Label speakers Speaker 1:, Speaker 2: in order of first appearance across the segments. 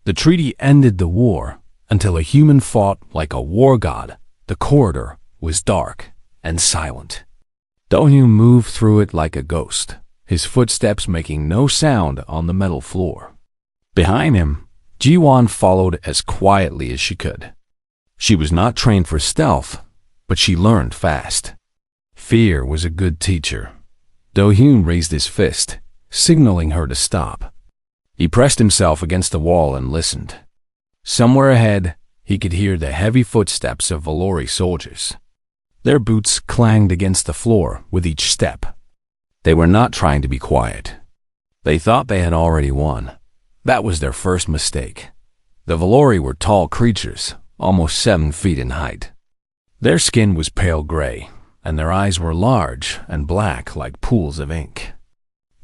Speaker 1: The treaty ended the war until a human fought like a war god. The corridor was dark and silent. Do-hyun moved through it like a ghost, his footsteps making no sound on the metal floor. Behind him, Ji-won followed as quietly as she could. She was not trained for stealth, but she learned fast. Fear was a good teacher. Do-hyun raised his fist, signaling her to stop. He pressed himself against the wall and listened. Somewhere ahead, he could hear the heavy footsteps of Valori soldiers. Their boots clanged against the floor with each step. They were not trying to be quiet. They thought they had already won. That was their first mistake. The Valori were tall creatures, almost 7 feet in height. Their skin was pale gray, and their eyes were large and black like pools of ink.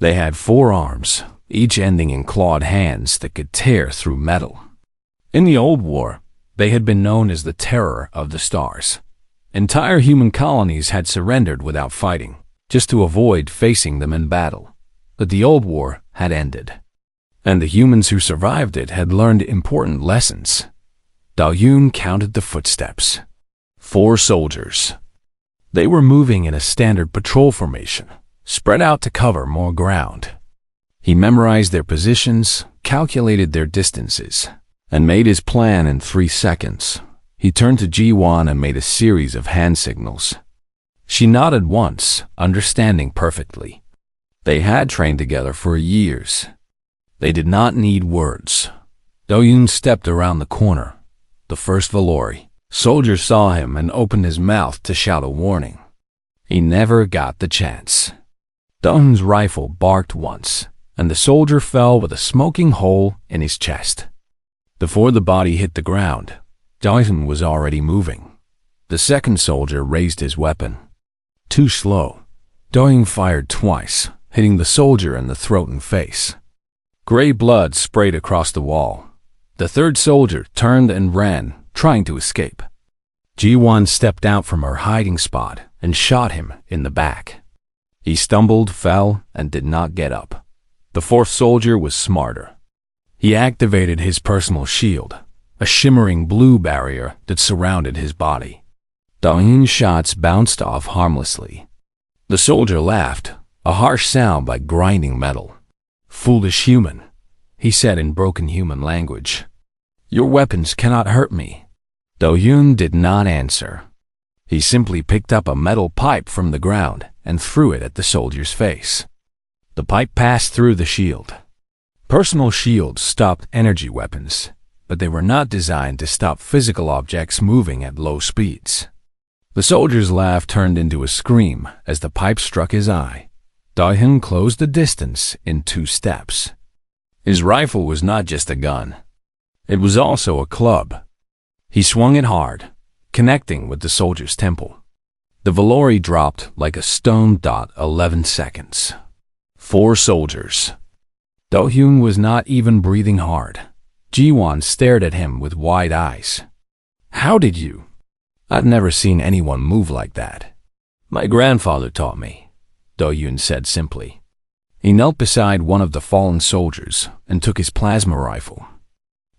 Speaker 1: They had 4 arms, each ending in clawed hands that could tear through metal. In the old war, they had been known as the Terror of the Stars. Entire human colonies had surrendered without fighting, just to avoid facing them in battle. But the old war had ended, and the humans who survived it had learned important lessons. Do-hyun counted the footsteps. 4 soldiers. They were moving in a standard patrol formation, spread out to cover more ground. He memorized their positions, calculated their distances, and made his plan in 3 seconds. He turned to Ji-won and made a series of hand signals. She nodded once, understanding perfectly. They had trained together for years. They did not need words. Do-hyun stepped around the corner. The first Valori soldier saw him and opened his mouth to shout a warning. He never got the chance. Do-hyun's rifle barked once, and the soldier fell with a smoking hole in his chest. Before the body hit the ground, Do-hyun was already moving. The second soldier raised his weapon. Too slow. Do-hyun fired twice, hitting the soldier in the throat and face. Gray blood sprayed across the wall. The third soldier turned and ran, trying to escape. Ji-won stepped out from her hiding spot and shot him in the back. He stumbled, fell, and did not get up. The fourth soldier was smarter. He activated his personal shield, a shimmering blue barrier that surrounded his body. Do-hyun's shots bounced off harmlessly. The soldier laughed, a harsh sound like grinding metal. "Foolish human," he said in broken human language. "Your weapons cannot hurt me." Do-hyun did not answer. He simply picked up a metal pipe from the ground and threw it at the soldier's face. The pipe passed through the shield. Personal shields stopped energy weapons, but they were not designed to stop physical objects moving at low speeds. The soldier's laugh turned into a scream as the pipe struck his eye. Do-hyun closed the distance in 2 steps. His rifle was not just a gun. It was also a club. He swung it hard, connecting with the soldier's temple. The Valori dropped like a stone. 11 seconds. 4 soldiers. Do-hyun was not even breathing hard. Ji-won stared at him with wide eyes. "How did you?" "I've never seen anyone move like that. My grandfather taught me," Do-hyun said simply. He knelt beside one of the fallen soldiers and took his plasma rifle.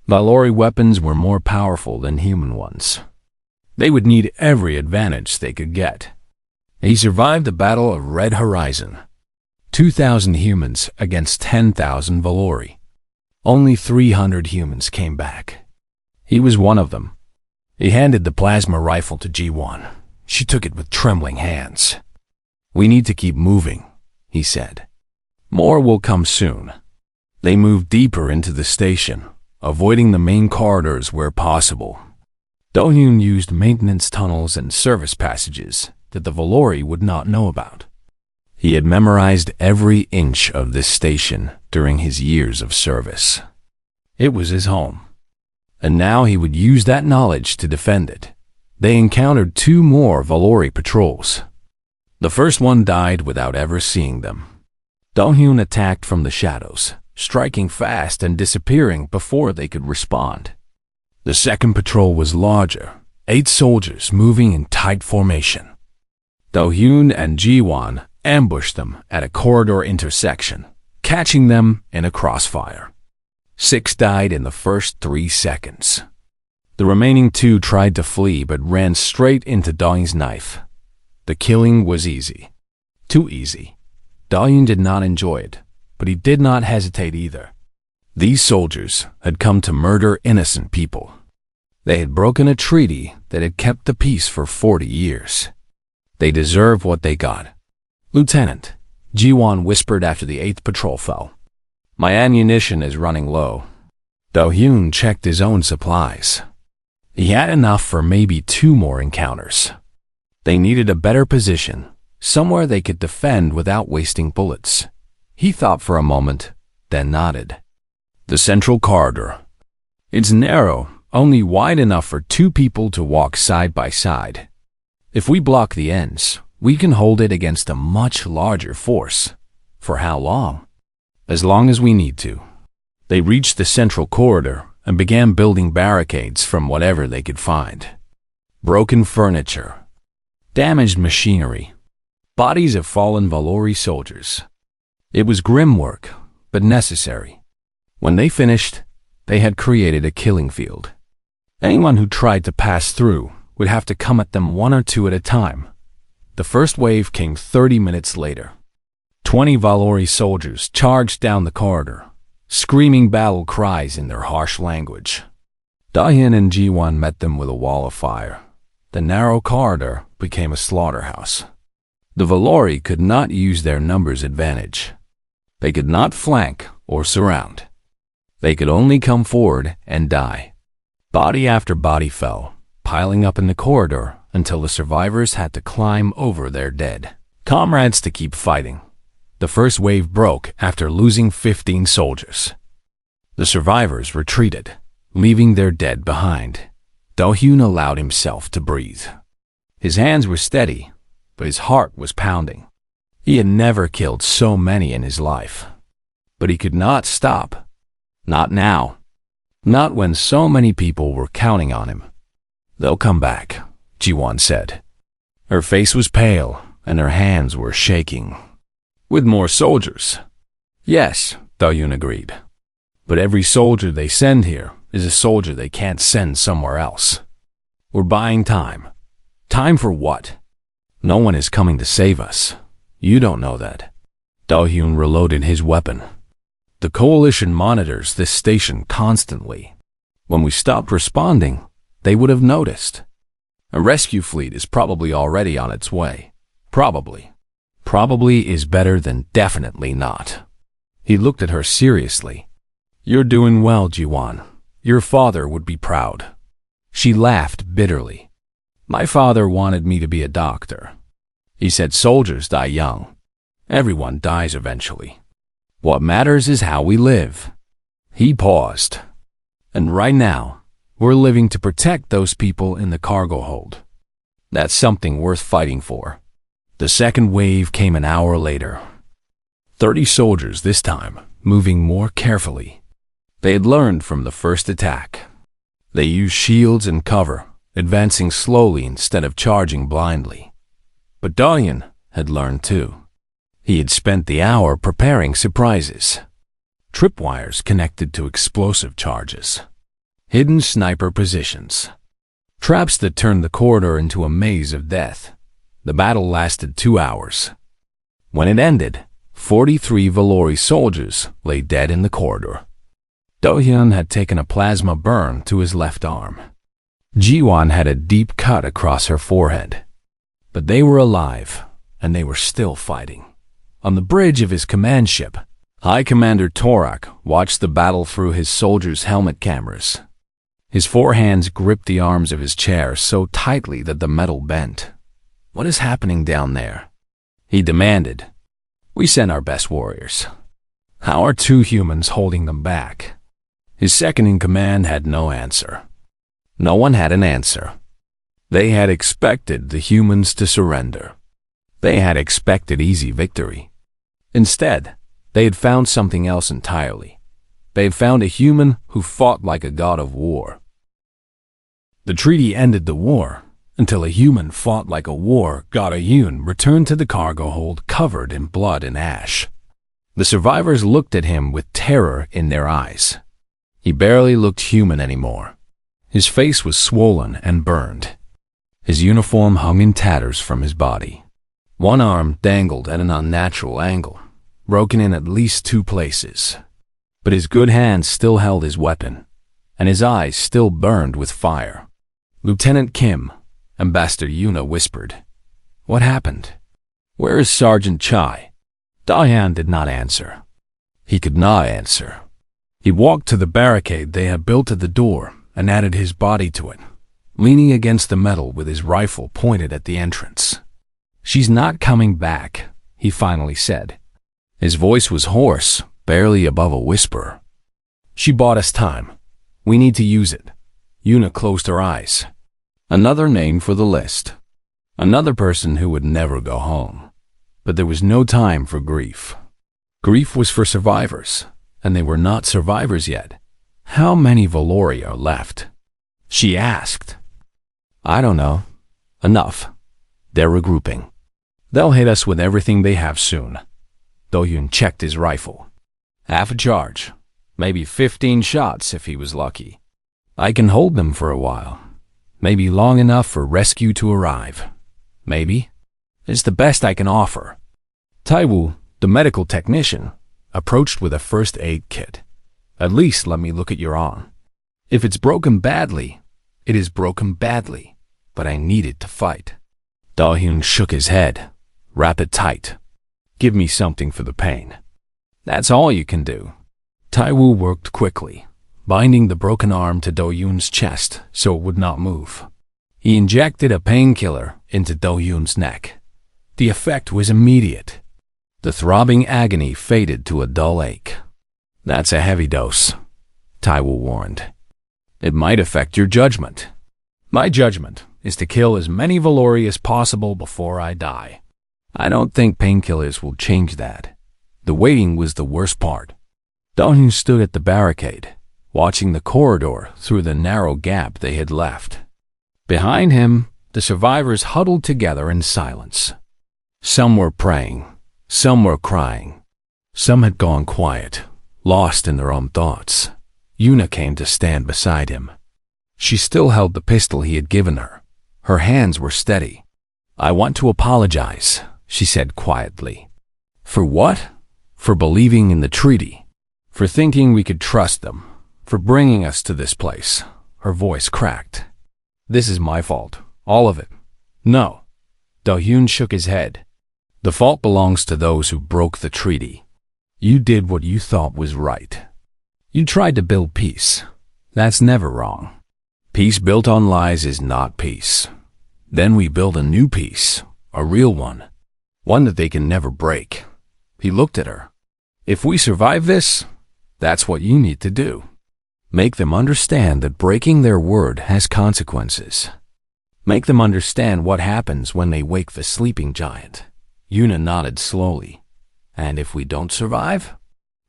Speaker 1: Valori weapons were more powerful than human ones. They would need every advantage they could get. He survived the Battle of Red Horizon. 2,000 humans against 10,000 Valori. Only 300 humans came back. He was one of them. He handed the plasma rifle to Ji-won. She took it with trembling hands. "We need to keep moving," he said. "More will come soon." They moved deeper into the station, avoiding the main corridors where possible. Do-hyun used maintenance tunnels and service passages that the Valori would not know about. He had memorized every inch of this station during his years of service. It was his home, and now he would use that knowledge to defend it. They encountered 2 more Valori patrols. The first one died without ever seeing them. Do-hyun attacked from the shadows, striking fast and disappearing before they could respond. The second patrol was larger, 8 soldiers moving in tight formation. Do-hyun and Ji-won ambushed them at a corridor intersection, catching them in a crossfire. 6 died in the first 3 seconds. The remaining 2 tried to flee but ran straight into Dayun's knife. The killing was easy. Too easy. Dayun did not enjoy it, but he did not hesitate either. These soldiers had come to murder innocent people. They had broken a treaty that had kept the peace for 40 years. They deserve what they got. "Lieutenant," Jiwon whispered after the 8th patrol fell. "My ammunition is running low." Do-hyun checked his own supplies. He had enough for maybe 2 more encounters. They needed a better position, somewhere they could defend without wasting bullets. He thought for a moment, then nodded. The central corridor. It's narrow, only wide enough for 2 people to walk side by side. If we block the ends, we can hold it against a much larger force. For how long? As long as we need to. They reached the central corridor and began building barricades from whatever they could find. Broken furniture. Damaged machinery. Bodies of fallen Valori soldiers. It was grim work, but necessary. When they finished, they had created a killing field. Anyone who tried to pass through would have to come at them 1 or 2 at a time. The first wave came 30 minutes later. 20 Valori soldiers charged down the corridor, screaming battle cries in their harsh language. Do-hyun and Jiwon met them with a wall of fire. The narrow corridor became a slaughterhouse. The Valori could not use their numbers advantage. They could not flank or surround. They could only come forward and die. Body after body fell, piling up in the corridor until the survivors had to climb over their dead comrades to keep fighting. The first wave broke after losing 15 soldiers. The survivors retreated, leaving their dead behind. Do-hyun allowed himself to breathe. His hands were steady, but his heart was pounding. He had never killed so many in his life. But he could not stop. Not now. Not when so many people were counting on him. "They'll come back," Jiwon said. Her face was pale, and her hands were shaking. "With more soldiers." "Yes," Do-hyun agreed. "But every soldier they send here is a soldier they can't send somewhere else. We're buying time." "Time for what?" "No one is coming to save us. You don't know that." Do-hyun reloaded his weapon. "The coalition monitors this station constantly. When we stopped responding, they would have noticed. A rescue fleet is probably already on its way. Probably. Probably is better than definitely not." He looked at her seriously. "You're doing well, Jiwon. Your father would be proud." She laughed bitterly. "My father wanted me to be a doctor. He said soldiers die young. Everyone dies eventually. What matters is how we live." He paused. "And right now, we're living to protect those people in the cargo hold. That's something worth fighting for." The second wave came an hour later. 30 soldiers this time, moving more carefully. They had learned from the first attack. They used shields and cover, advancing slowly instead of charging blindly. But Do-hyun had learned too. He had spent the hour preparing surprises. Tripwires connected to explosive charges. Hidden sniper positions. Traps that turned the corridor into a maze of death. The battle lasted 2 hours. When it ended, 43 Valori soldiers lay dead in the corridor. Do-hyun had taken a plasma burn to his left arm. Jiwon had a deep cut across her forehead. But they were alive, and they were still fighting. On the bridge of his command ship, High Commander Torak watched the battle through his soldiers' helmet cameras. His 4 hands gripped the arms of his chair so tightly that the metal bent. "What is happening down there?" he demanded. "We sent our best warriors. How are 2 humans holding them back?" His second-in-command had no answer. No one had an answer. They had expected the humans to surrender. They had expected easy victory. Instead, they had found something else entirely. They had found a human who fought like a god of war. The treaty ended the war until a human fought like a war god. Do-hyun returned to the cargo hold covered in blood and ash. The survivors looked at him with terror in their eyes. He barely looked human anymore. His face was swollen and burned. His uniform hung in tatters from his body. One arm dangled at an unnatural angle, broken in at least 2 places. But his good hand still held his weapon, and his eyes still burned with fire. "Lieutenant Kim," Ambassador Yuna whispered. "What happened? Where is Sergeant Chai?" Dayan did not answer. He could not answer. He walked to the barricade they had built at the door and added his body to it, leaning against the metal with his rifle pointed at the entrance. "She's not coming back," he finally said. His voice was hoarse, barely above a whisper. "She bought us time. We need to use it." Yuna closed her eyes. Another name for the list. Another person who would never go home. But there was no time for grief. Grief was for survivors, and they were not survivors yet. "How many Valori are left?" she asked. "I don't know. Enough. They're regrouping. They'll hit us with everything they have soon." Do-Hyun checked his rifle. "Half a charge. Maybe 15 shots if he was lucky. I can hold them for a while. Maybe long enough for rescue to arrive. Maybe. It's the best I can offer." Taiwu, the medical technician, approached with a first aid kit. "At least let me look at your arm. If it's broken badly, it is broken badly, but I need it to fight." Do-Hyun shook his head. "Wrap it tight. Give me something for the pain. That's all you can do." Taiwu worked quickly, binding the broken arm to Do-Hyun's chest so it would not move. He injected a painkiller into Do-Hyun's neck. The effect was immediate. The throbbing agony faded to a dull ache. "That's a heavy dose," Taiwu warned. "It might affect your judgment." "My judgment is to kill as many Valori as possible before I die. I don't think painkillers will change that." The waiting was the worst part. Do-Hyun stood at the barricade, watching the corridor through the narrow gap they had left. Behind him, the survivors huddled together in silence. Some were praying, some were crying. Some had gone quiet, lost in their own thoughts. Yuna came to stand beside him. She still held the pistol he had given her. Her hands were steady. "I want to apologize," she said quietly. "For what?" "For believing in the treaty. For thinking we could trust them. For bringing us to this place." Her voice cracked. "This is my fault. All of it." "No." Do-Hyun shook his head. "The fault belongs to those who broke the treaty. You did what you thought was right. You tried to build peace. That's never wrong. Peace built on lies is not peace. Then we build a new peace, a real one. One that they can never break." He looked at her. "If we survive this, that's what you need to do. Make them understand that breaking their word has consequences. Make them understand what happens when they wake the sleeping giant." Yuna nodded slowly. "And if we don't survive?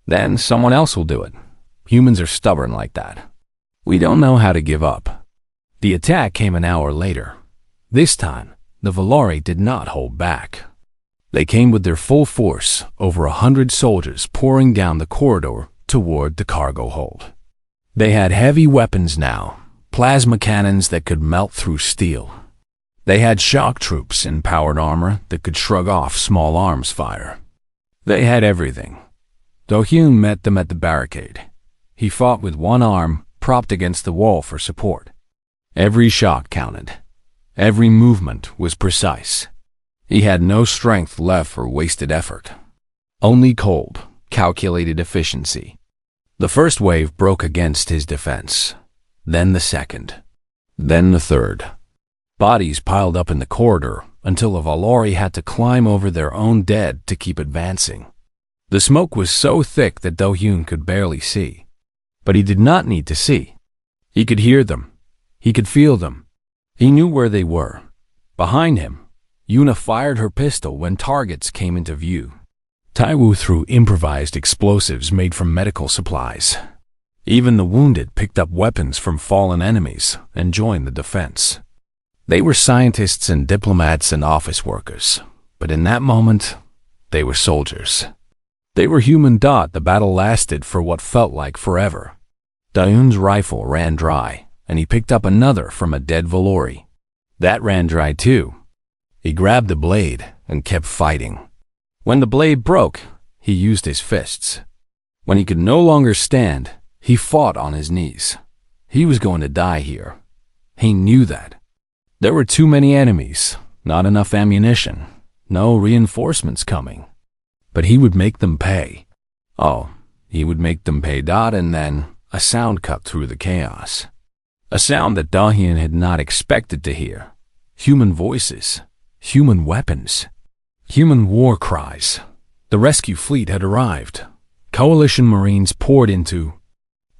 Speaker 1: Then someone else will do it. Humans are stubborn like that. We don't know how to give up." The attack came an hour later. This time, the Valori did not hold back. They came with their full force, over 100 soldiers pouring down the corridor toward the cargo hold. They had heavy weapons now, plasma cannons that could melt through steel. They had shock troops in powered armor that could shrug off small arms fire. They had everything. Do-Hyun met them at the barricade. He fought with one arm propped against the wall for support. Every shot counted. Every movement was precise. He had no strength left for wasted effort. Only cold, calculated efficiency. The first wave broke against his defense. Then the second. Then the third. Bodies piled up in the corridor until a Valori had to climb over their own dead to keep advancing. The smoke was so thick that Do-Hyun could barely see. But he did not need to see. He could hear them. He could feel them. He knew where they were. Behind him, Yuna fired her pistol when targets came into view. Taiwu threw improvised explosives made from medical supplies. Even the wounded picked up weapons from fallen enemies and joined the defense. They were scientists and diplomats and office workers, but in that moment, they were soldiers. They were human. The battle lasted for what felt like forever. Dayun's rifle ran dry, and he picked up another from a dead Valori. That ran dry too. He grabbed the blade and kept fighting. When the blade broke, he used his fists. When he could no longer stand, he fought on his knees. He was going to die here. He knew that. There were too many enemies, not enough ammunition, no reinforcements coming. But he would make them pay. Oh, he would make them pay. And then a sound cut through the chaos. A sound that Dahyun had not expected to hear. Human voices, human weapons, human war cries. The rescue fleet had arrived. Coalition Marines poured into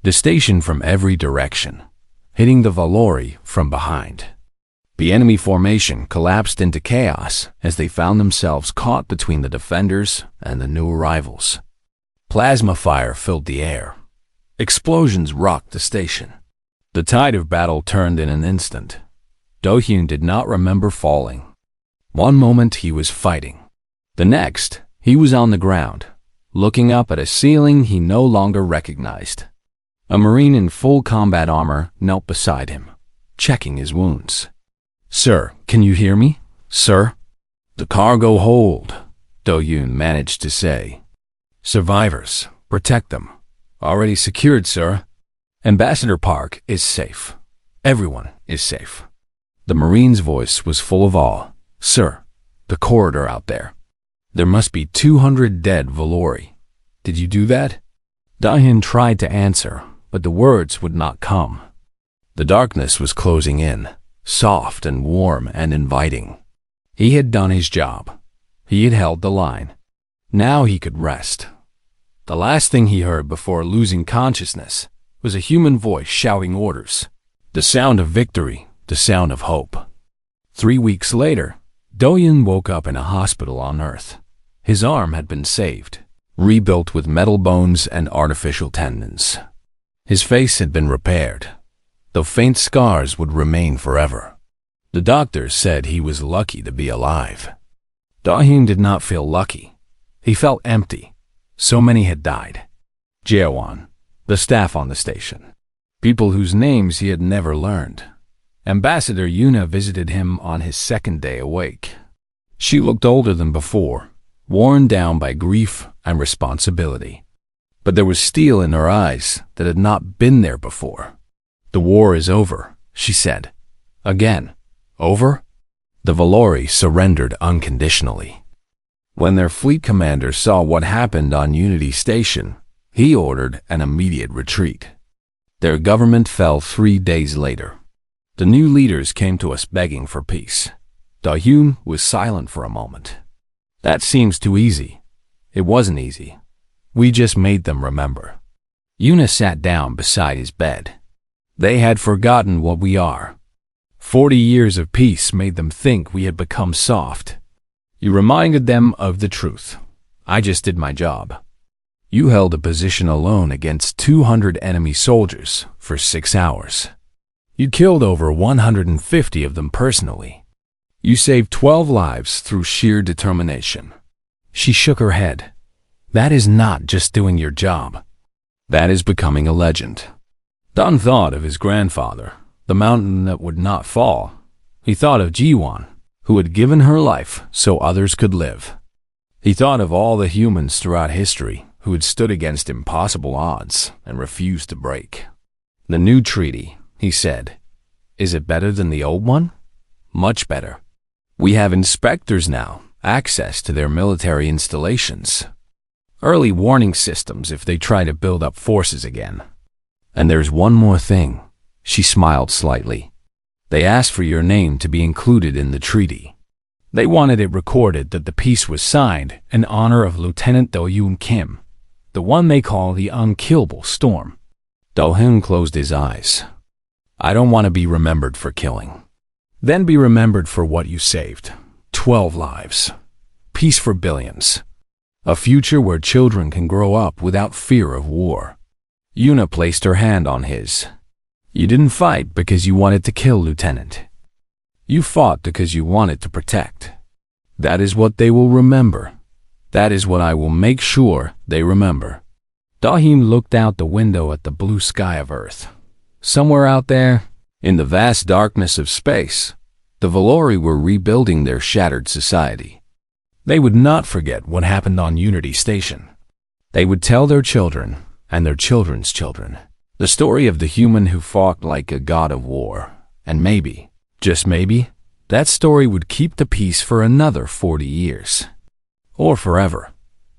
Speaker 1: the station from every direction, hitting the Valori from behind. The enemy formation collapsed into chaos as they found themselves caught between the defenders and the new arrivals. Plasma fire filled the air. Explosions rocked the station. The tide of battle turned in an instant. Do-hyun did not remember falling. One moment he was fighting. The next, he was on the ground, looking up at a ceiling he no longer recognized. A Marine in full combat armor knelt beside him, checking his wounds. "Sir, can you hear me? Sir?" "The cargo hold," Do-hyun managed to say. "Survivors, protect them. Already secured, sir. Ambassador Park is safe. Everyone is safe." The Marine's voice was full of awe. "Sir, the corridor out there. There must be 200 dead Valori. Did you do that?" Do-hyun tried to answer, but the words would not come. The darkness was closing in, soft and warm and inviting. He had done his job. He had held the line. Now he could rest. The last thing he heard before losing consciousness was a human voice shouting orders. The sound of victory, the sound of hope. 3 weeks later, Do-hyun woke up in a hospital on Earth. His arm had been saved, rebuilt with metal bones and artificial tendons. His face had been repaired, though faint scars would remain forever. The doctors said he was lucky to be alive. Do-hyun did not feel lucky. He felt empty. So many had died. Jaewon, the staff on the station, people whose names he had never learned. Ambassador Yuna visited him on his second day awake. She looked older than before, worn down by grief and responsibility. But there was steel in her eyes that had not been there before. "The war is over," she said. "Again. Over?" The Valori surrendered unconditionally. When their fleet commander saw what happened on Unity Station, he ordered an immediate retreat. Their government fell 3 days later. The new leaders came to us begging for peace. Do-hyun was silent for a moment. "That seems too easy." It wasn't easy. We just made them remember. Yuna sat down beside his bed. They had forgotten what we are. 40 years of peace made them think we had become soft. You reminded them of the truth. I just did my job. You held a position alone against 200 enemy soldiers for 6 hours. You killed over 150 of them personally. You saved 12 lives through sheer determination. She shook her head. That is not just doing your job. That is becoming a legend. Don thought of his grandfather, the mountain that would not fall. He thought of Jiwon, who had given her life so others could live. He thought of all the humans throughout history who had stood against impossible odds and refused to break. "The new treaty," he said. "Is it better than the old one?" "Much better. We have inspectors now, access to their military installations. Early warning systems if they try to build up forces again. And there's one more thing." She smiled slightly. "They asked for your name to be included in the treaty. They wanted it recorded that the peace was signed in honor of Lieutenant Do-hyun Kim, the one they call the Unkillable Storm." Do-hyun closed his eyes. "I don't want to be remembered for killing. Then be remembered for what you saved. 12 lives. Peace for billions. A future where children can grow up without fear of war." Yuna placed her hand on his. "You didn't fight because you wanted to kill, Lieutenant. You fought because you wanted to protect. That is what they will remember. That is what I will make sure they remember." Dahim looked out the window at the blue sky of Earth. Somewhere out there, in the vast darkness of space, the Valori were rebuilding their shattered society. They would not forget what happened on Unity Station. They would tell their children and their children's children the story of the human who fought like a god of war. And maybe, just maybe, that story would keep the peace for another 40 years. Or forever.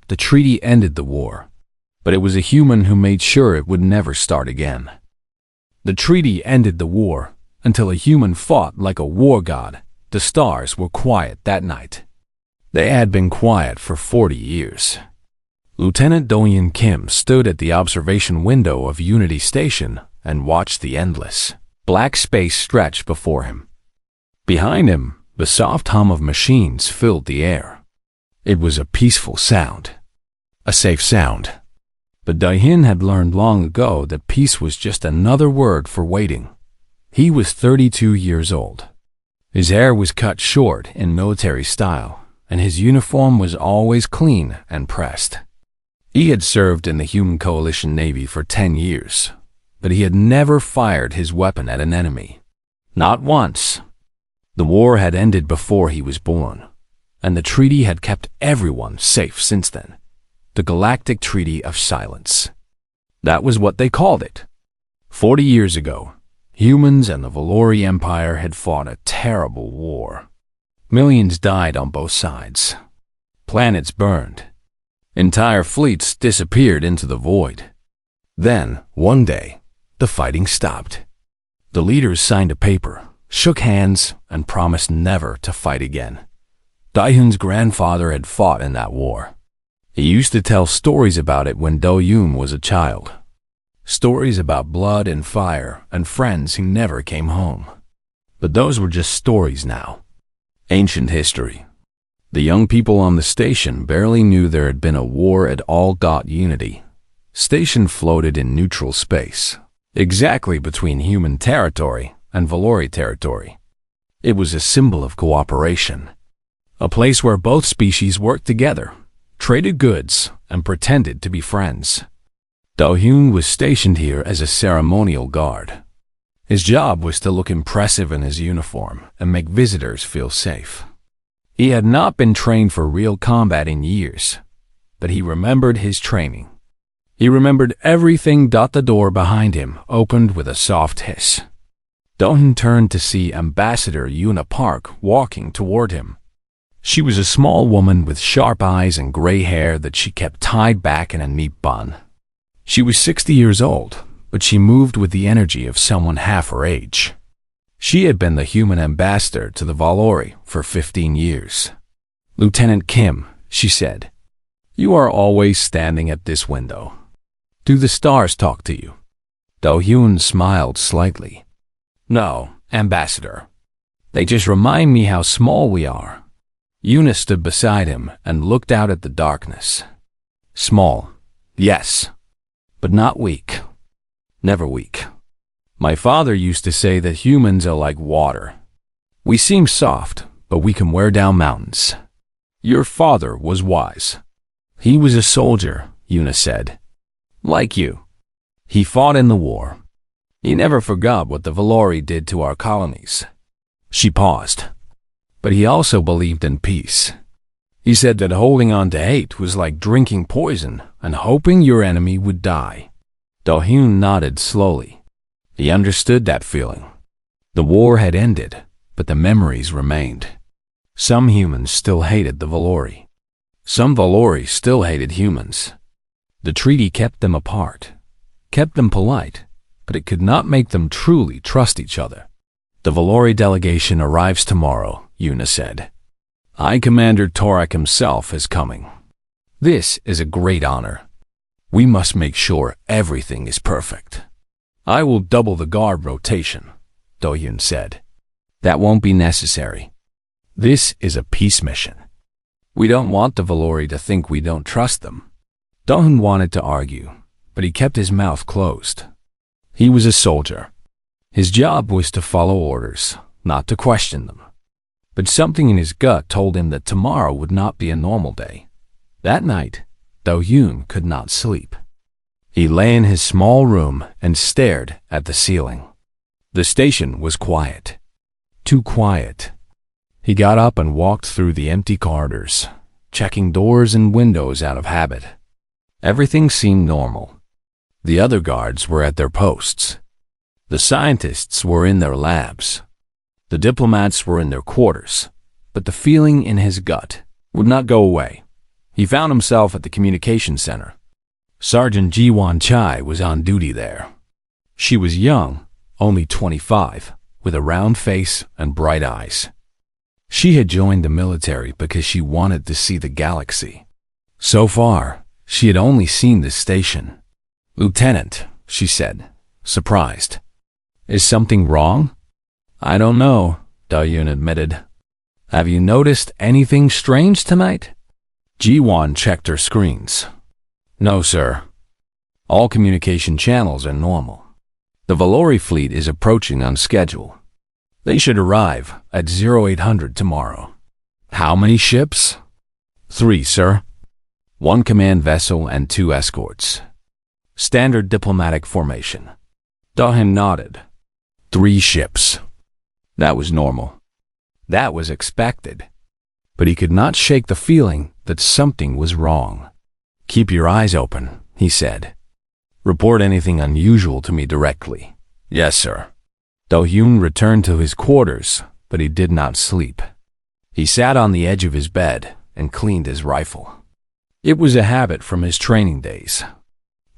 Speaker 1: The treaty ended the war, but it was a human who made sure it would never start again. The treaty ended the war until a human fought like a war god. The stars were quiet that night. They had been quiet for 40 years. Lieutenant Do-Hyun Kim stood at the observation window of Unity Station and watched the endless, black space stretch before him. Behind him, the soft hum of machines filled the air. It was a peaceful sound, a safe sound. But Do-Hyun had learned long ago that peace was just another word for waiting. He was 32 years old. His hair was cut short in military style, and his uniform was always clean and pressed. He had served in the Human Coalition Navy for 10 years, but he had never fired his weapon at an enemy. Not once. The war had ended before he was born, and the treaty had kept everyone safe since then. The Galactic Treaty of Silence. That was what they called it. 40 years ago, humans and the Valori Empire had fought a terrible war. Millions died on both sides. Planets burned. Entire fleets disappeared into the void. Then, one day, the fighting stopped. The leaders signed a paper, shook hands, and promised never to fight again. Do-Hyun's grandfather had fought in that war. He used to tell stories about it when Do-Hyun was a child. Stories about blood and fire and friends who never came home. But those were just stories now. Ancient history. The young people on the station barely knew there had been a war at all. Unity Station floated in neutral space, exactly between human territory and Valori territory. It was a symbol of cooperation, a place where both species worked together, traded goods, and pretended to be friends. Do-Hyun was stationed here as a ceremonial guard. His job was to look impressive in his uniform and make visitors feel safe. He had not been trained for real combat in years, but he remembered his training. He remembered everything. The door behind him opened with a soft hiss. Do-Hyun turned to see Ambassador Yuna Park walking toward him. She was a small woman with sharp eyes and gray hair that she kept tied back in a neat bun. She was 60 years old, but she moved with the energy of someone half her age. She had been the human ambassador to the Valori for 15 years. "Lieutenant Kim," she said, "you are always standing at this window. Do the stars talk to you?" Do-Hyun smiled slightly. "No, Ambassador. They just remind me how small we are." Yuna stood beside him and looked out at the darkness. "Small, yes, but not weak. Never weak. My father used to say that humans are like water. We seem soft, but we can wear down mountains." "Your father was wise." "He was a soldier," Yuna said. "Like you. He fought in the war. He never forgot what the Valori did to our colonies." She paused. "But he also believed in peace. He said that holding on to hate was like drinking poison and hoping your enemy would die." Do-Hyun nodded slowly. He understood that feeling. The war had ended, but the memories remained. Some humans still hated the Valori. Some Valori still hated humans. The treaty kept them apart, kept them polite, but it could not make them truly trust each other. "The Valori delegation arrives tomorrow," Yuna said. "High Commander Torak himself is coming. This is a great honor. We must make sure everything is perfect." "I will double the guard rotation," Do-Hyun said. "That won't be necessary. This is a peace mission. We don't want the Valori to think we don't trust them." Do-Hyun wanted to argue, but he kept his mouth closed. He was a soldier. His job was to follow orders, not to question them. But something in his gut told him that tomorrow would not be a normal day. That night, Do-Hyun could not sleep. He lay in his small room and stared at the ceiling. The station was quiet. Too quiet. He got up and walked through the empty corridors, checking doors and windows out of habit. Everything seemed normal. The other guards were at their posts. The scientists were in their labs. The diplomats were in their quarters. But the feeling in his gut would not go away. He found himself at the communication center. Sergeant Ji-Wan Chai was on duty there. She was young, only 25, with a round face and bright eyes. She had joined the military because she wanted to see the galaxy. So far, she had only seen this station. "Lieutenant," she said, surprised. "Is something wrong?" "I don't know," Da-Yun admitted. "Have you noticed anything strange tonight?" Ji-Wan checked her screens. "No, sir. All communication channels are normal. The Valori fleet is approaching on schedule. They should arrive at 0800 tomorrow." "How many ships?" "3, sir. 1 command vessel and 2 escorts. Standard diplomatic formation." Da-Yun nodded. 3 ships. That was normal. That was expected. But he could not shake the feeling that something was wrong. "Keep your eyes open," he said. "Report anything unusual to me directly." "Yes, sir." Do-Hyun returned to his quarters, but he did not sleep. He sat on the edge of his bed and cleaned his rifle. It was a habit from his training days.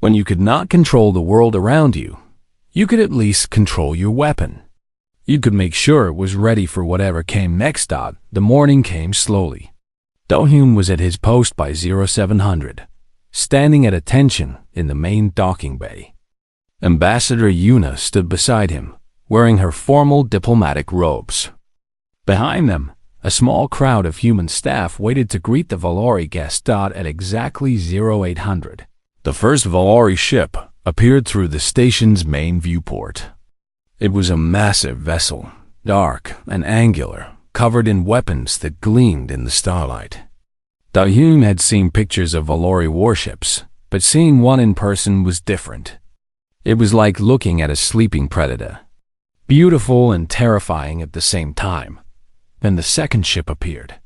Speaker 1: When you could not control the world around you, you could at least control your weapon. You could make sure it was ready for whatever came next. The morning came slowly. Do-Hyun was at his post by 0700, standing at attention in the main docking bay. Ambassador Yuna stood beside him, wearing her formal diplomatic robes. Behind them, a small crowd of human staff waited to greet the Valori guest. At exactly 0800, the first Valori ship appeared through the station's main viewport. It was a massive vessel, dark and angular, covered in weapons that gleamed in the starlight. Da-Hyun had seen pictures of Valori warships, but seeing one in person was different. It was like looking at a sleeping predator, beautiful and terrifying at the same time. Then the second ship appeared.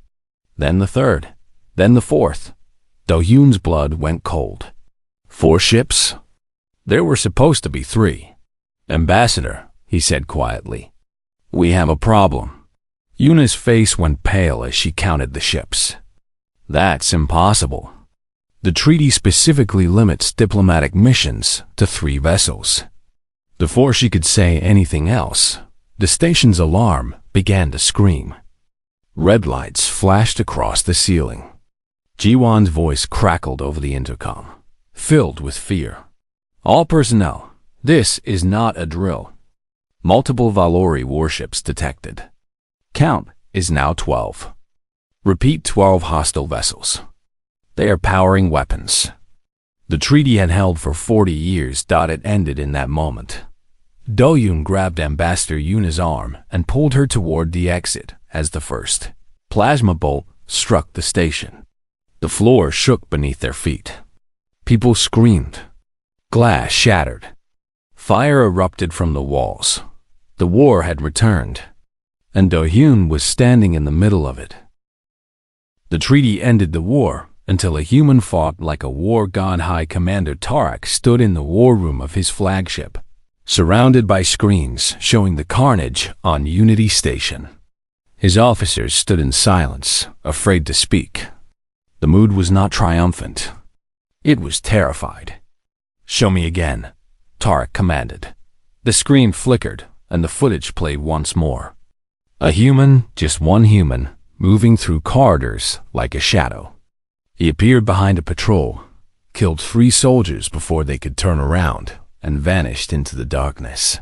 Speaker 1: Then the third. Then the fourth. Do-Hyun's blood went cold. 4 ships? There were supposed to be 3. "Ambassador," he said quietly, "we have a problem." Yuna's face went pale as she counted the ships. "That's impossible. The treaty specifically limits diplomatic missions to 3 vessels." Before she could say anything else, the station's alarm began to scream. Red lights flashed across the ceiling. Ji-Wan's voice crackled over the intercom, filled with fear. "All personnel, this is not a drill. Multiple Valori warships detected. Count is now 12. Repeat 12 hostile vessels. They are powering weapons." The treaty had held for 40 years. It ended in that moment. Do-Hyun grabbed Ambassador Yuna's arm and pulled her toward the exit as the first plasma bolt struck the station. The floor shook beneath their feet. People screamed. Glass shattered. Fire erupted from the walls. The war had returned, and Do-Hyun was standing in the middle of it. The treaty ended the war until a human fought like a war god. High Commander Tarak stood in the war room of his flagship, surrounded by screens showing the carnage on Unity Station. His officers stood in silence, afraid to speak. The mood was not triumphant. It was terrified. "Show me again," Tarak commanded. The screen flickered, and the footage played once more. A human, just one human, moving through corridors like a shadow. He appeared behind a patrol, killed 3 soldiers before they could turn around, and vanished into the darkness.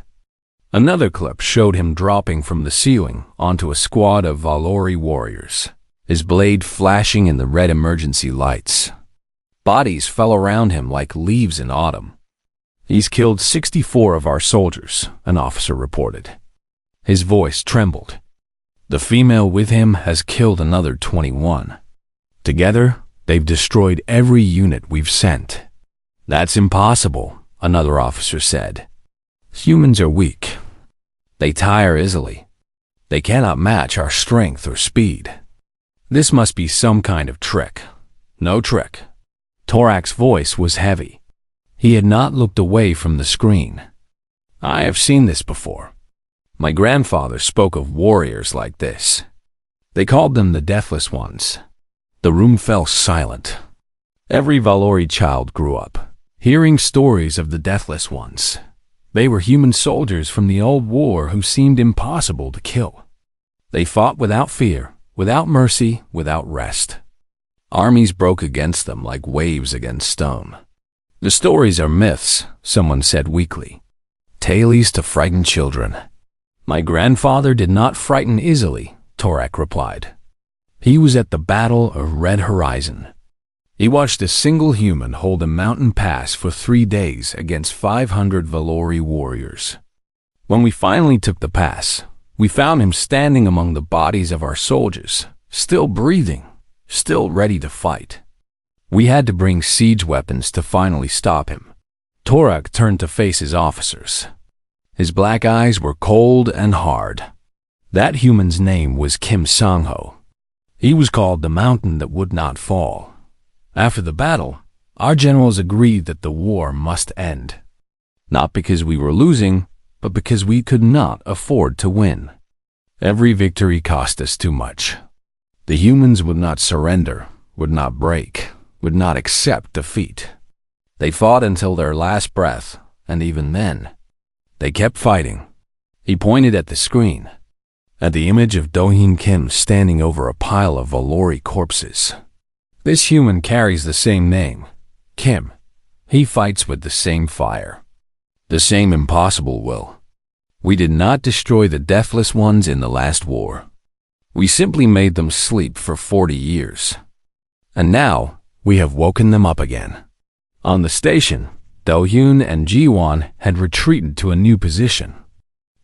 Speaker 1: Another clip showed him dropping from the ceiling onto a squad of Valori warriors, his blade flashing in the red emergency lights. Bodies fell around him like leaves in autumn. "He's killed 64 of our soldiers," an officer reported. His voice trembled. "The female with him has killed another 21. Together, they've destroyed every unit we've sent. That's impossible, another officer said. Humans are weak. They tire easily. They cannot match our strength or speed. This must be some kind of trick. No trick. Torak's voice was heavy. He had not looked away from the screen. I have seen this before. My grandfather spoke of warriors like this. They called them the Deathless Ones. The room fell silent. Every Valori child grew up, hearing stories of the Deathless Ones. They were human soldiers from the old war who seemed impossible to kill. They fought without fear, without mercy, without rest. Armies broke against them like waves against stone. The stories are myths, someone said weakly. Tales to frighten children. My grandfather did not frighten easily, Torak replied. He was at the Battle of Red Horizon. He watched a single human hold a mountain pass for 3 days against 500 Valori warriors. When we finally took the pass, we found him standing among the bodies of our soldiers, still breathing, still ready to fight. We had to bring siege weapons to finally stop him. Torak turned to face his officers. His black eyes were cold and hard. That human's name was Kim Sang-ho. He was called the mountain that would not fall. After the battle, our generals agreed that the war must end. Not because we were losing, but because we could not afford to win. Every victory cost us too much. The humans would not surrender, would not break, would not accept defeat. They fought until their last breath, and even then, they kept fighting. He pointed at the screen, at the image of Do-Hyun Kim standing over a pile of Valori corpses. This human carries the same name, Kim. He fights with the same fire, the same impossible will. We did not destroy the Deathless Ones in the last war. We simply made them sleep for 40 years. And now, we have woken them up again. On the station, Do-Hyun and Ji-won had retreated to a new position.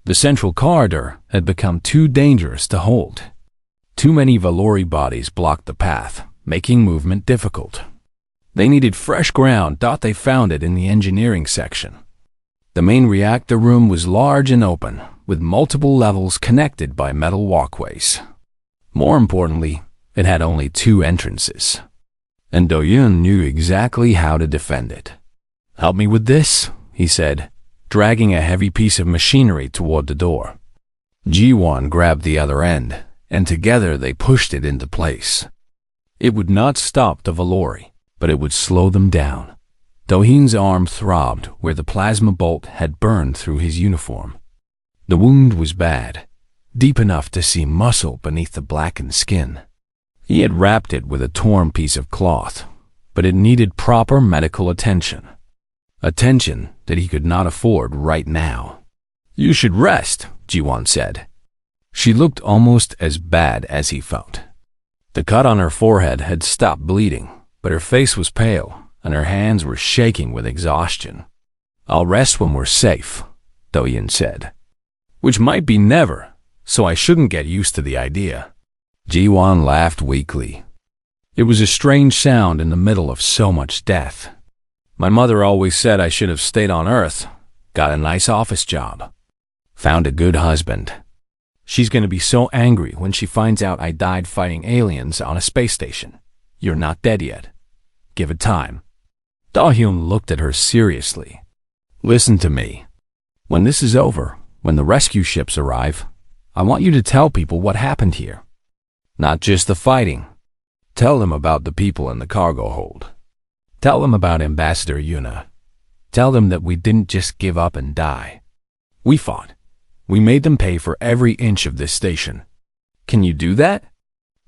Speaker 1: The central corridor had become too dangerous to hold. Too many Valori bodies blocked the path, making movement difficult. They needed fresh ground. They found it in the engineering section. The main reactor room was large and open, with multiple levels connected by metal walkways. More importantly, it had only 2 entrances. And Do-Hyun knew exactly how to defend it. Help me with this, he said, dragging a heavy piece of machinery toward the door. Ji-won grabbed the other end, and together they pushed it into place. It would not stop the Valori, but it would slow them down. Do-Hyun's arm throbbed where the plasma bolt had burned through his uniform. The wound was bad, deep enough to see muscle beneath the blackened skin. He had wrapped it with a torn piece of cloth, but it needed proper medical attention. Attention that he could not afford right now. You should rest, Ji-won said. She looked almost as bad as he felt. The cut on her forehead had stopped bleeding, but her face was pale, and her hands were shaking with exhaustion. I'll rest when we're safe, Do-Hyun said. Which might be never, so I shouldn't get used to the idea. Ji-won laughed weakly. It was a strange sound in the middle of so much death. My mother always said I should have stayed on Earth, got a nice office job, found a good husband. She's going to be so angry when she finds out I died fighting aliens on a space station. You're not dead yet. Give it time. Do-Hyun looked at her seriously. Listen to me. When this is over, when the rescue ships arrive, I want you to tell people what happened here. Not just the fighting. Tell them about the people in the cargo hold. Tell them about Ambassador Yuna. Tell them that we didn't just give up and die. We fought. We made them pay for every inch of this station. Can you do that?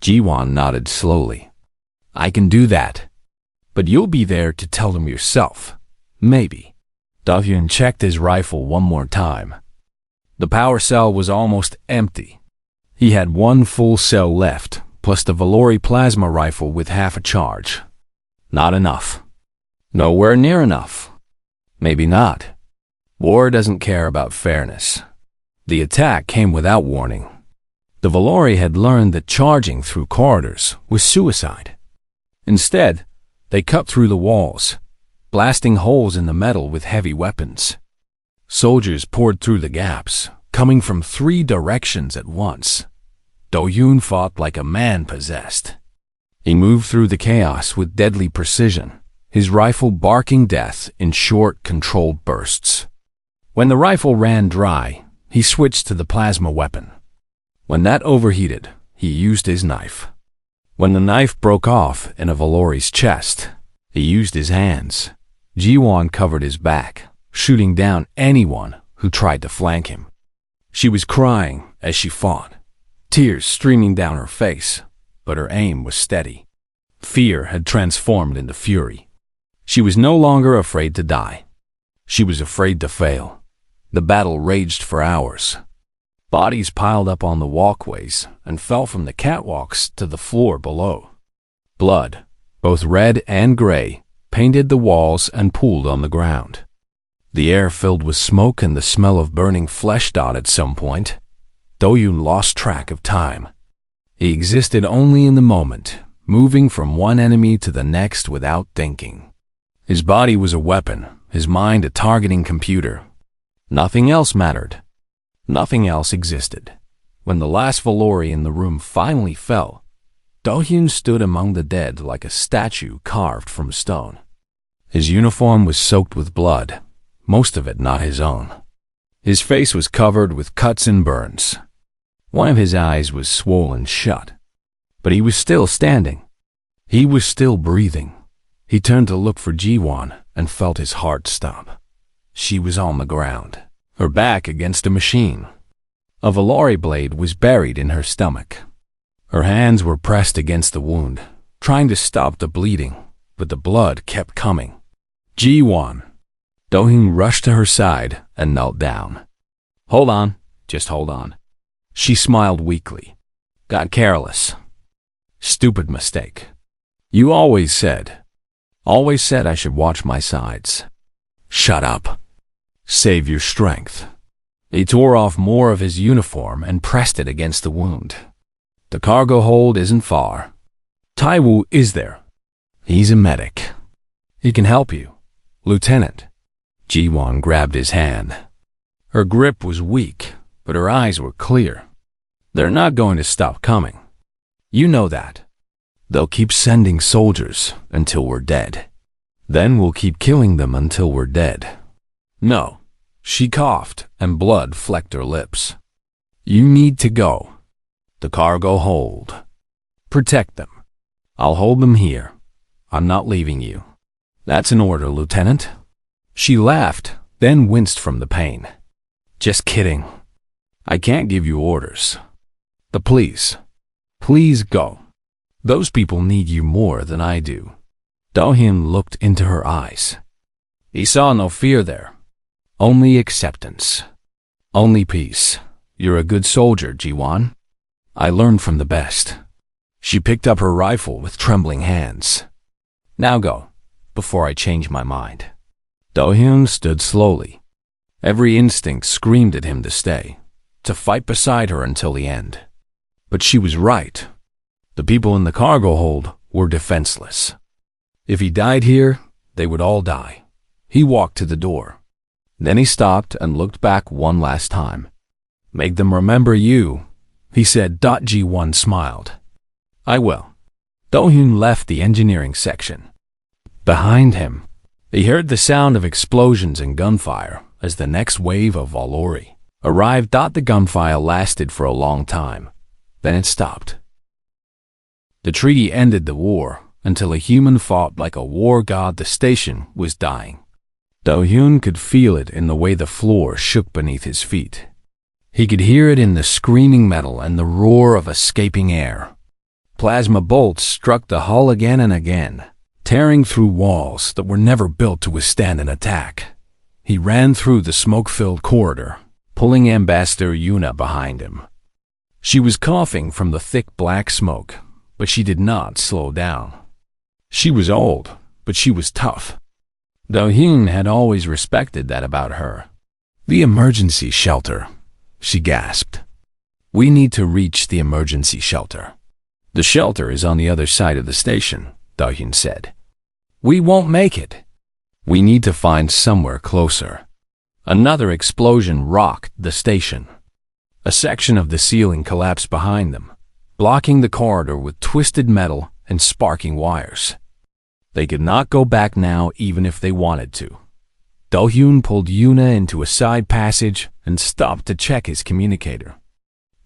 Speaker 1: Ji-won nodded slowly. I can do that. But you'll be there to tell them yourself. Maybe. Do-Hyun checked his rifle one more time. The power cell was almost empty. He had 1 full cell left, plus the Valori plasma rifle with half a charge. Not enough. Nowhere near enough. Maybe not. War doesn't care about fairness. The attack came without warning. The Valori had learned that charging through corridors was suicide. Instead, they cut through the walls, blasting holes in the metal with heavy weapons. Soldiers poured through the gaps, coming from 3 directions at once. Do-hyun fought like a man possessed. He moved through the chaos with deadly precision, his rifle barking death in short, controlled bursts. When the rifle ran dry, he switched to the plasma weapon. When that overheated, he used his knife. When the knife broke off in a Valori's chest, he used his hands. Ji-won covered his back, shooting down anyone who tried to flank him. She was crying as she fought, tears streaming down her face, but her aim was steady. Fear had transformed into fury. She was no longer afraid to die. She was afraid to fail. The battle raged for hours. Bodies piled up on the walkways and fell from the catwalks to the floor below. Blood, both red and gray, painted the walls and pooled on the ground. The air filled with smoke and the smell of burning flesh. At some point, Do-hyun lost track of time. He existed only in the moment, moving from one enemy to the next without thinking. His body was a weapon, his mind a targeting computer. Nothing else mattered. Nothing else existed. When the last Valori in the room finally fell, Do-hyun stood among the dead like a statue carved from stone. His uniform was soaked with blood, most of it not his own. His face was covered with cuts and burns. One of his eyes was swollen shut, but he was still standing. He was still breathing. He turned to look for Ji-won and felt his heart stop. She was on the ground, her back against a machine. A Valori blade was buried in her stomach. Her hands were pressed against the wound, trying to stop the bleeding, but the blood kept coming. Ji-won. Do-hyun rushed to her side and knelt down. Hold on, just hold on. She smiled weakly. Got careless. Stupid mistake. You always said I should watch my sides. Shut up. Save your strength. He tore off more of his uniform and pressed it against the wound. The cargo hold isn't far. Taiwu is there. He's a medic. He can help you. Lieutenant. Ji-won grabbed his hand. Her grip was weak, but her eyes were clear. They're not going to stop coming. You know that. They'll keep sending soldiers until we're dead. Then we'll keep killing them until we're dead. No. She coughed, and blood flecked her lips. You need to go. The cargo hold. Protect them. I'll hold them here. I'm not leaving you. That's an order, Lieutenant. She laughed, then winced from the pain. Just kidding. I can't give you orders. But please go. Those people need you more than I do. Do-hyun looked into her eyes. He saw no fear there. Only acceptance. Only peace. You're a good soldier, Ji-won. I learned from the best. She picked up her rifle with trembling hands. Now go, before I change my mind. Do-hyun stood slowly. Every instinct screamed at him to stay, to fight beside her until the end. But she was right. The people in the cargo hold were defenseless. If he died here, they would all die. He walked to the door. Then he stopped and looked back one last time. Make them remember you, he said. Ji-won smiled. I will. Do-hyun left the engineering section. Behind him, he heard the sound of explosions and gunfire as the next wave of Valori arrived. The gunfire lasted for a long time. Then it stopped. The treaty ended the war until a human fought like a war god. The station was dying. Do-hyun could feel it in the way the floor shook beneath his feet. He could hear it in the screaming metal and the roar of escaping air. Plasma bolts struck the hull again and again, tearing through walls that were never built to withstand an attack. He ran through the smoke-filled corridor, pulling Ambassador Yuna behind him. She was coughing from the thick black smoke, but she did not slow down. She was old, but she was tough. Do-hyun had always respected that about her. The emergency shelter, she gasped. We need to reach the emergency shelter. The shelter is on the other side of the station, Do-hyun said. We won't make it. We need to find somewhere closer. Another explosion rocked the station. A section of the ceiling collapsed behind them, blocking the corridor with twisted metal and sparking wires. They could not go back now even if they wanted to. Do-hyun pulled Yuna into a side passage and stopped to check his communicator.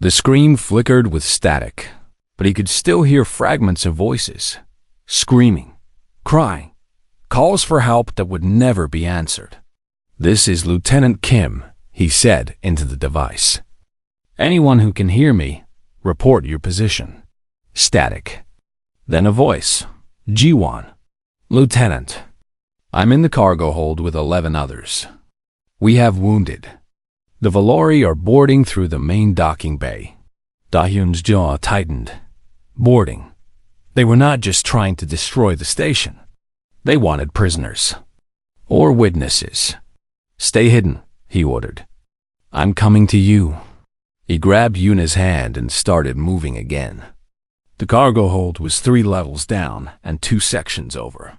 Speaker 1: The screen flickered with static, but he could still hear fragments of voices, screaming, crying, calls for help that would never be answered. "This is Lieutenant Kim," he said into the device. "Anyone who can hear me, report your position." Static. Then a voice. Ji-won. "Lieutenant, I'm in the cargo hold with 11 others. We have wounded. The Valori are boarding through the main docking bay." Do-hyun's jaw tightened. Boarding. They were not just trying to destroy the station. They wanted prisoners. Or witnesses. "Stay hidden," he ordered. "I'm coming to you." He grabbed Yuna's hand and started moving again. The cargo hold was 3 levels down and 2 sections over.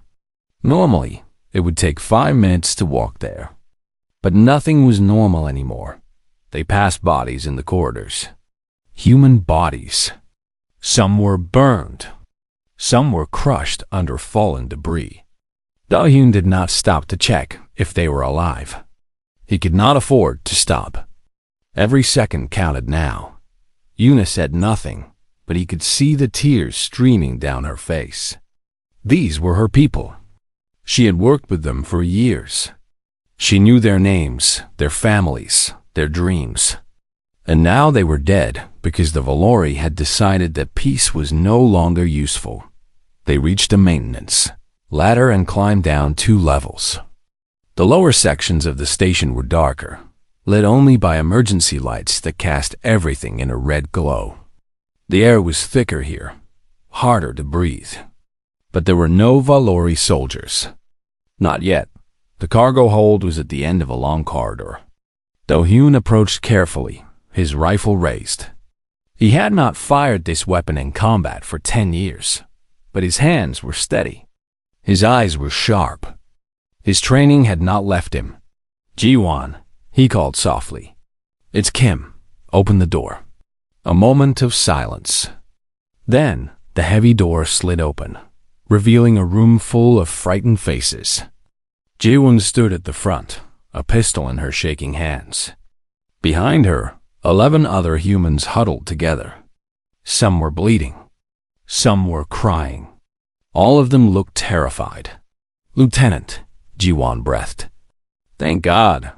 Speaker 1: Normally, it would take 5 minutes to walk there. But nothing was normal anymore. They passed bodies in the corridors. Human bodies. Some were burned. Some were crushed under fallen debris. Do-hyun did not stop to check if they were alive. He could not afford to stop. Every second counted now. Yuna said nothing, but he could see the tears streaming down her face. These were her people. She had worked with them for years. She knew their names, their families, their dreams. And now they were dead because the Valori had decided that peace was no longer useful. They reached a maintenance ladder and climbed down 2 levels. The lower sections of the station were darker, lit only by emergency lights that cast everything in a red glow. The air was thicker here, harder to breathe. But there were no Valori soldiers. Not yet. The cargo hold was at the end of a long corridor. Do-hyun approached carefully, his rifle raised. He had not fired this weapon in combat for 10 years, but his hands were steady. His eyes were sharp. His training had not left him. "Ji-won," he called softly. "It's Kim. Open the door." A moment of silence. Then the heavy door slid open, revealing a room full of frightened faces. Ji-won stood at the front, a pistol in her shaking hands. Behind her, 11 other humans huddled together. Some were bleeding. Some were crying. All of them looked terrified. "Lieutenant," Ji-won breathed. "Thank God."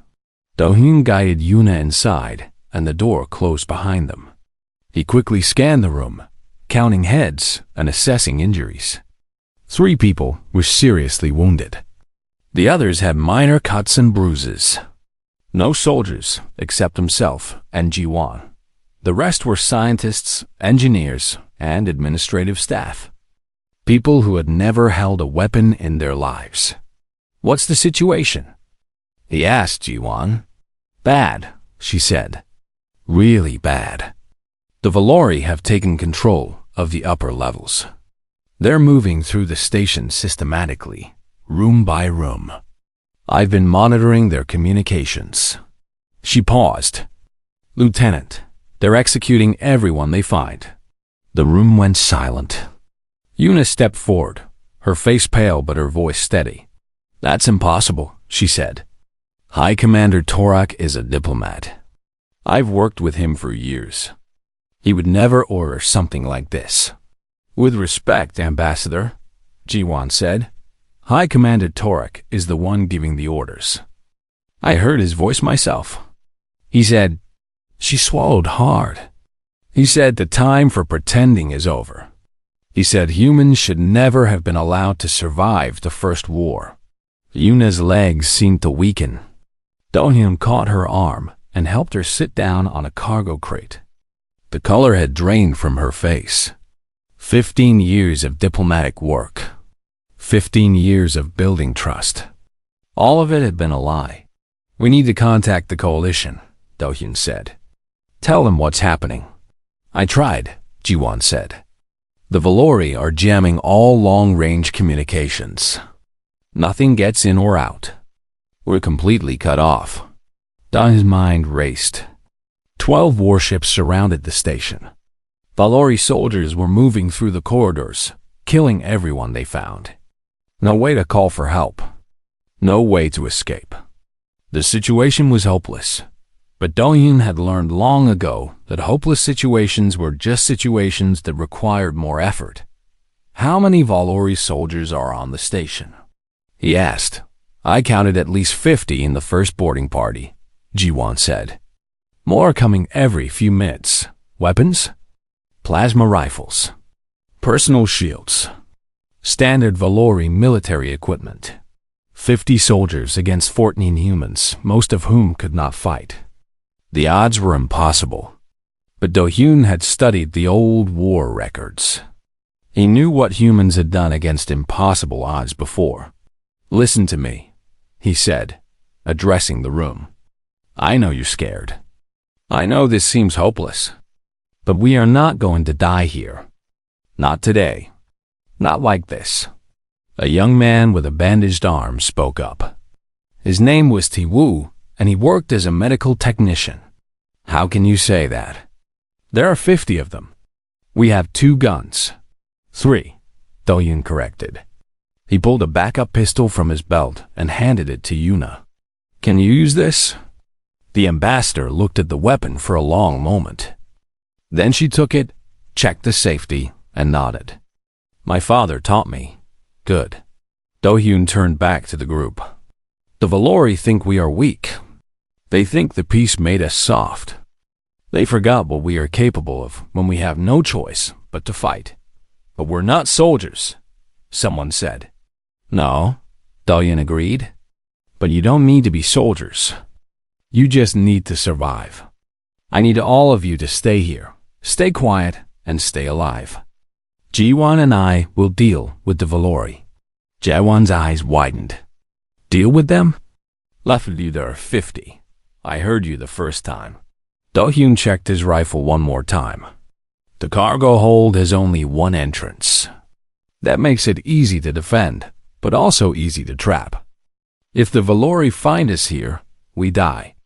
Speaker 1: Do-hyun guided Yuna inside, and the door closed behind them. He quickly scanned the room, counting heads and assessing injuries. 3 people were seriously wounded. The others had minor cuts and bruises. No soldiers except himself and Ji-won. The rest were scientists, engineers, and administrative staff. People who had never held a weapon in their lives. "What's the situation?" he asked Ji-won. "Bad," she said. "Really bad. The Valori have taken control of the upper levels. They're moving through the station systematically, room by room. I've been monitoring their communications." She paused. "Lieutenant, they're executing everyone they find." The room went silent. Yuna stepped forward, her face pale but her voice steady. "That's impossible," she said. "High Commander Torak is a diplomat. I've worked with him for years. He would never order something like this." "With respect, Ambassador," Ji-won said, "High Commander Torak is the one giving the orders." "I heard his voice myself." He said. She swallowed hard. He said the time for pretending is over. He said humans should never have been allowed to survive the first war. Yuna's legs seemed to weaken. Do-hyun caught her arm and helped her sit down on a cargo crate. The color had drained from her face. 15 years of diplomatic work. 15 years of building trust. All of it had been a lie. "We need to contact the coalition," Do-hyun said. "Tell them what's happening." "I tried," Ji-won said. "The Valori are jamming all long-range communications. Nothing gets in or out. We're completely cut off. Dahyun's mind raced. 12 warships surrounded the station. Valori soldiers were moving through the corridors, killing everyone they found. No way to call for help. No way to escape. The situation was hopeless. But Dahyun had learned long ago that hopeless situations were just situations that required more effort. How many Valori soldiers are on the station? He asked. I counted at least 50 in the first boarding party, Ji-won said. More coming every few minutes. Weapons? Plasma rifles. Personal shields. Standard Valori military equipment. 50 soldiers against 14 humans, most of whom could not fight. The odds were impossible. But Dahyun had studied the old war records. He knew what humans had done against impossible odds before. Listen to me, he said, addressing the room. I know you're scared. I know this seems hopeless. But we are not going to die here. Not today. Not like this. A young man with a bandaged arm spoke up. His name was Ti-woo, and he worked as a medical technician. How can you say that? There are 50 of them. We have 2 guns. 3, Dahyun corrected. He pulled a backup pistol from his belt and handed it to Yuna. Can you use this? The ambassador looked at the weapon for a long moment. Then she took it, checked the safety, and nodded. My father taught me. Good. Dahyun turned back to the group. The Valori think we are weak. They think the peace made us soft. They forgot what we are capable of when we have no choice but to fight. But we're not soldiers, someone said. No, Dahyun agreed. But you don't need to be soldiers. You just need to survive. I need all of you to stay here, stay quiet, and stay alive. Ji-won and I will deal with the Valori. Jae-won's eyes widened. Deal with them? Left of you there are 50. I heard you the first time. Dahyun checked his rifle one more time. The cargo hold has only one entrance. That makes it easy to defend, but also easy to trap. If the Valori find us here, we die.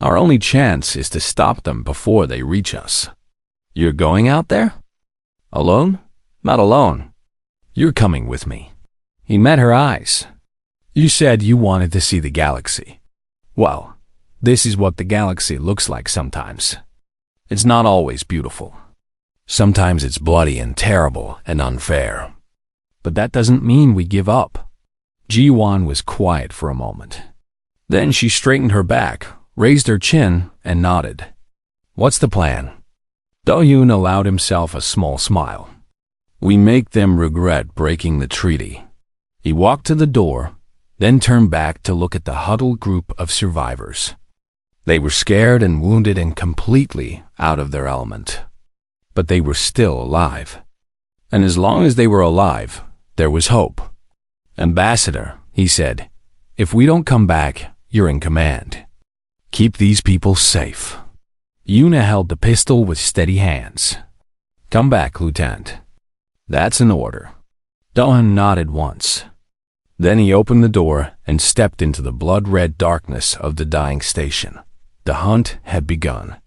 Speaker 1: Our only chance is to stop them before they reach us. You're going out there? Alone? Not alone. You're coming with me. He met her eyes. You said you wanted to see the galaxy. Well, this is what the galaxy looks like sometimes. It's not always beautiful. Sometimes it's bloody and terrible and unfair. But that doesn't mean we give up. Ji-won was quiet for a moment. Then she straightened her back, raised her chin, and nodded. What's the plan? Dahyun allowed himself a small smile. We make them regret breaking the treaty. He walked to the door, then turned back to look at the huddled group of survivors. They were scared and wounded and completely out of their element. But they were still alive. And as long as they were alive, there was hope. Ambassador, he said, if we don't come back, you're in command. Keep these people safe. Yuna held the pistol with steady hands. Come back, Lieutenant. That's an order. Dahyun nodded once. Then he opened the door and stepped into the blood-red darkness of the dying station. The hunt had begun.